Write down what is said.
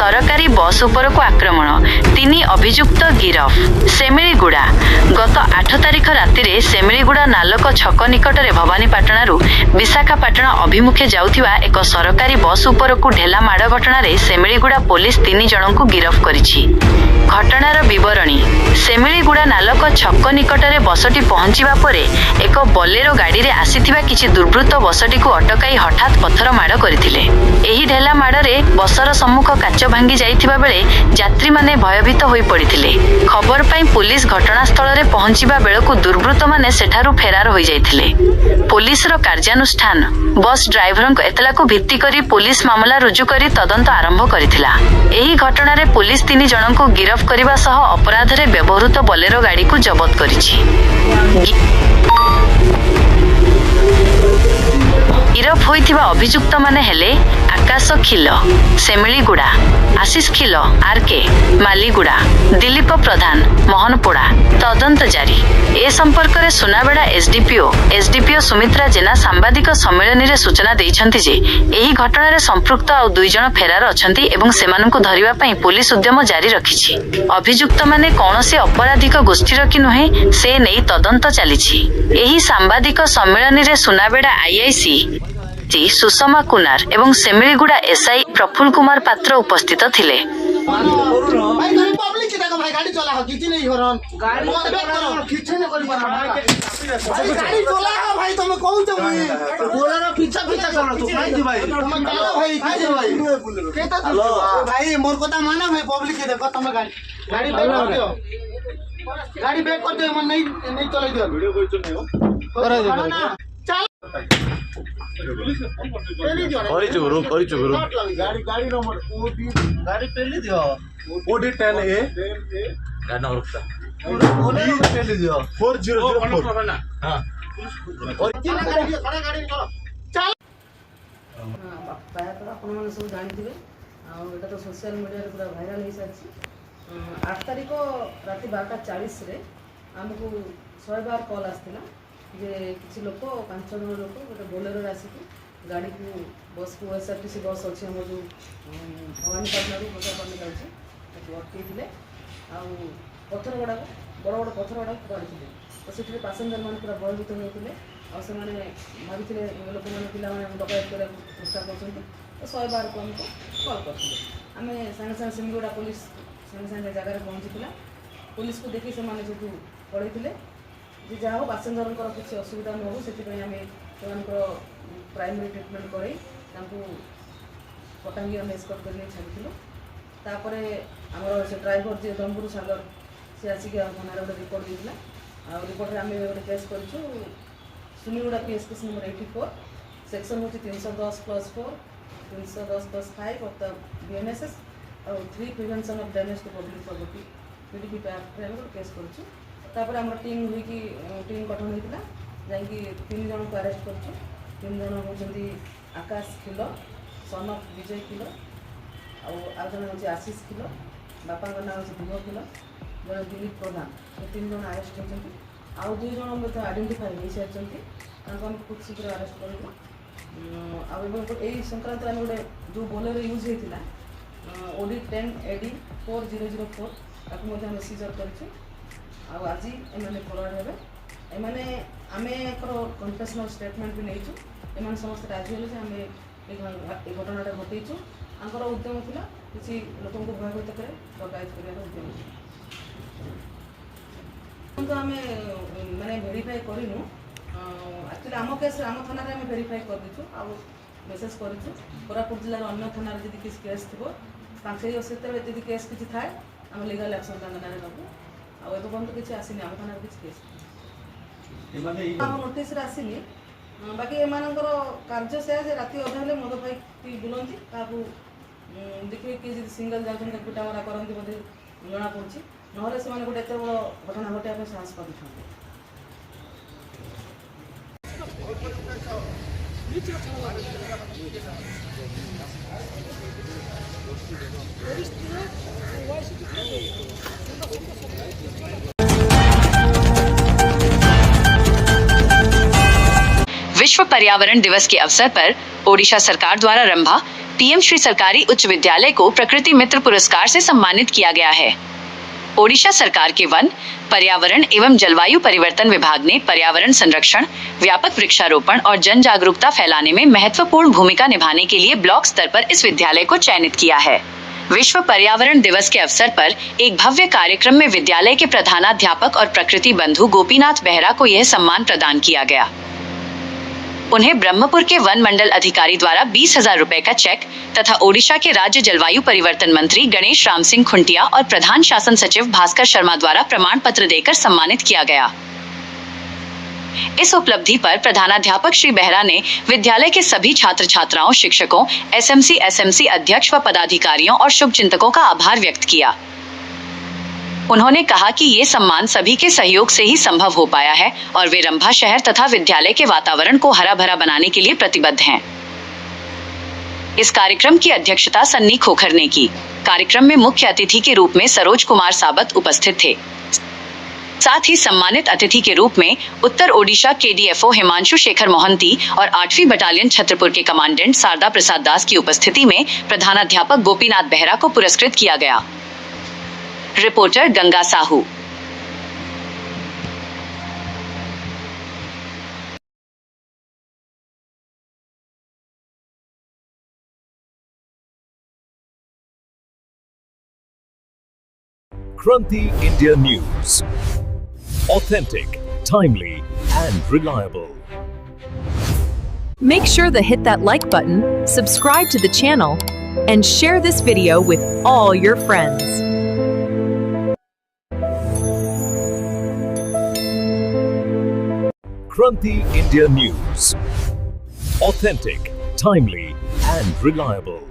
सरकारी बस उपरको आक्रमण 3 अभियुक्त गिरफ। सेमिलीगुड़ा गत 8 तारिख राति सेमिलीगुड़ा नालक छक निकटरे भवानीपाटणारू विशाखापाटणा अभिमुखे जाउथिबा एक सरकारी बस उपरको ढेला माड़ घटनारे सेमिलीगुड़ा पुलिस 3 जनकु गिरफ करिछि। घटनार विवरणी सेमिलीगुड़ा नालक छक निकटरे बसटी पहुंचीबा परे एक बोलेरो गाड़ी रे आसीथिबा किछि दुर्बृत्त बसटी को अटकाई हठात पत्थर माड़ करथिले। एही ढेला माड़रे बसर सम्मुख काच भांगी जाइथिबा बेले यात्री माने भयभीत होई पड़िथिले। खबर पाई पुलिस घटनास्थल रे पहुंचीबा बेलकु दुर्बृत्त माने सेठारु फेरार होई जाइथिले। पुलिस रो कार्यानुष्ठान बस ड्राइवरक एतला को भित्ति करी पुलिस मामला रुजु करी तदंत आरंभ करिथिला। एही घटना रे पुलिस 3 जनकु गिरफ करिबा सह अपराध रे व्यवहृत बोलेरो गाड़ी को जब्त करिछि। गिरफ होइथिबा अभियुक्त माने हेले आकाश खिल सेमिलीगुड़ा, आशीष खिल आरके मालीगुड़ा, दिलीप प्रधान मोहनपोड़ा। तदंत जारी। ए संपर्क में सुनाबेड़ा एसडीपीओ सुमित्रा जेना सांबादिक सम्मेलन में सूचना दैछन्ति जे एही घटना रे संपृक्त आ 2 जन फेरार अछन्ति एवं सेमानंकु धरिबा पई पुलिस उद्यम जारी रखिछि। अभियुक्त माने कौनसी अपराधिक गोष्ठीर कि नुहे से नेई तदंत चलिछि। एही सांबादिक सम्मेलन में सुनाबेड़ा आईआईसी सुषमा कुनार एवं सेमिलीगुड़ा एसआई प्रफुल्ल कुमार पात्र उपस्थित थिले। गाड़ी बैक कर दियो मन नहीं चलाई दियो वीडियो कोई तो नहीं हो गाड़ी नंबर ओडी गाड़ी पहले दियो ओडी 10A गाड़ी नंबर ओडी पहले दियो 4004 हां और तीन गाड़ी खड़ा गाड़ी चलो चल प्रायतः आपण माने सब जानि दिबे आ एटा तो सोशल मीडिया रे पूरा वायरल हो साछि। 8 तारिख राति 12:40 रे हमको 100 बार कॉल आस्थिला जे किसी लोक 5 जन लोक गोटे बोलेरो आसिक गाड़ी को बस को एसआरटीसी बस अच्छे हम जो भवानीपाटना मुजफ्फरपुर जाऊँगी अटकई आ पत्थर गुड़ा बड़ बड़ पत्थर गुड़ा पड़े तो से पैसेंजर मैंने पूरा भयभीत होते आने भाभी लोक मैंने पे डकैत कर चेष्टा कर 100 बार को आमको कल करते आम सागे सागे सेमिलीगुड़ा पुलिस सागे सागे जगह पहुँची पुलिस को देखी से जो पढ़े जे जहाँ हो पैसेंजर किसी असुविधा न हो से आम से प्राइमरी ट्रिटमेंट कर पटांगी आम एस्कॉर्ट कर छाड़ी तापर आमर से ड्राइवर जी दमपुर सागर सी आसिक थाना गोटे रिपोर्ट देता आ रिपोर्ट आम गोटे केस कर Suniguda PS case number 84 section हूँ 310+4 310+5 ऑफ द BNSS और 3 prevention of damage to public property PDP act case कर टीम हुई टीम गठन होता जैकि 3 जन को अरेस्ट कर 3 जन होती आकाश खिल सन ऑफ विजय खिल आउ जन हूँ आशीष खिल बापा ना हूँ ध्रुव खिल जन दिलीप प्रधान ये 3 जन अरेस्ट होती आउ 2 जन आइडेंटिफाई हो सारी आम खूब शीघ्र अरेस्ट कर संक्रांत आम गोटे जो बोलेरो यूज होता ओडी 10AD 4004 ताकू सीजर कर आज एम फरवर्ड हे एम आम एक कन्फेशनल स्टेटमेंट भी नहीं एम समस्त राजी हेले आम ये घटना घटईचु आंकर उद्यम था किसी लोक भयभीत कर डकैत कर उद्यम तो आम माने भेरीफाई करूँ एक्चुअली आम केस आम थाना आम भेरीफाई कर दीचु आ मेसेज करूँ कोरापुट जिलार अन्य थाना जब किसी केस थी से केस किसी थाए आम लीगल एक्शन ना नबू आपर्यंत किसी आसनी आम थाना किसी केस आम नोटिस आसनी बाकी एमानकर कार्य से राति अधा हेले मद खाई बुलती क्या देखिए किए सिंगल जाऊँ पिटामरा करती बोधे जना पड़ी ना से गोटे एत बड़ घटना घटाया साहस कर विश्व पर्यावरण दिवस के अवसर पर ओडिशा सरकार द्वारा रंभा पीएम श्री सरकारी उच्च विद्यालय को प्रकृति मित्र पुरस्कार से सम्मानित किया गया है। ओडिशा सरकार के वन, पर्यावरण एवं जलवायु परिवर्तन विभाग ने पर्यावरण संरक्षण, व्यापक वृक्षारोपण और जन जागरूकता फैलाने में महत्वपूर्ण भूमिका निभाने के लिए ब्लॉक स्तर पर इस विद्यालय को चयनित किया है। विश्व पर्यावरण दिवस के अवसर पर एक भव्य कार्यक्रम में विद्यालय के प्रधानाध्यापक और प्रकृति बंधु गोपीनाथ बेहरा को यह सम्मान प्रदान किया गया। उन्हें ब्रह्मपुर के वन मंडल अधिकारी द्वारा 20,000 रुपए का चेक तथा ओडिशा के राज्य जलवायु परिवर्तन मंत्री गणेश राम सिंह खुंटिया और प्रधान शासन सचिव भास्कर शर्मा द्वारा प्रमाण पत्र देकर सम्मानित किया गया। इस उपलब्धि पर प्रधानाध्यापक श्री बेहरा ने विद्यालय के सभी छात्र छात्राओं, शिक्षकों, एसएमसी अध्यक्ष व पदाधिकारियों और शुभचिंतकों का आभार व्यक्त किया। उन्होंने कहा कि ये सम्मान सभी के सहयोग से ही संभव हो पाया है और वे रंभा शहर तथा विद्यालय के वातावरण को हरा भरा बनाने के लिए प्रतिबद्ध हैं। इस कार्यक्रम की अध्यक्षता सन्नी खोखर ने की। कार्यक्रम में मुख्य अतिथि के रूप में सरोज कुमार साबत उपस्थित थे। साथ ही सम्मानित अतिथि के रूप में उत्तर ओडिशा केडीएफओ हिमांशु शेखर मोहंती और 8वीं बटालियन छत्रपुर के कमांडेंट शारदा प्रसाद दास की उपस्थिति में प्रधानाध्यापक गोपीनाथ बेहरा को पुरस्कृत किया गया। Reporter Ganga Sahu. Kranti India News. Authentic, timely, and reliable. Make sure to hit that like button, subscribe to the channel, and share this video with all your friends. Kranti India News. Authentic, timely, and reliable.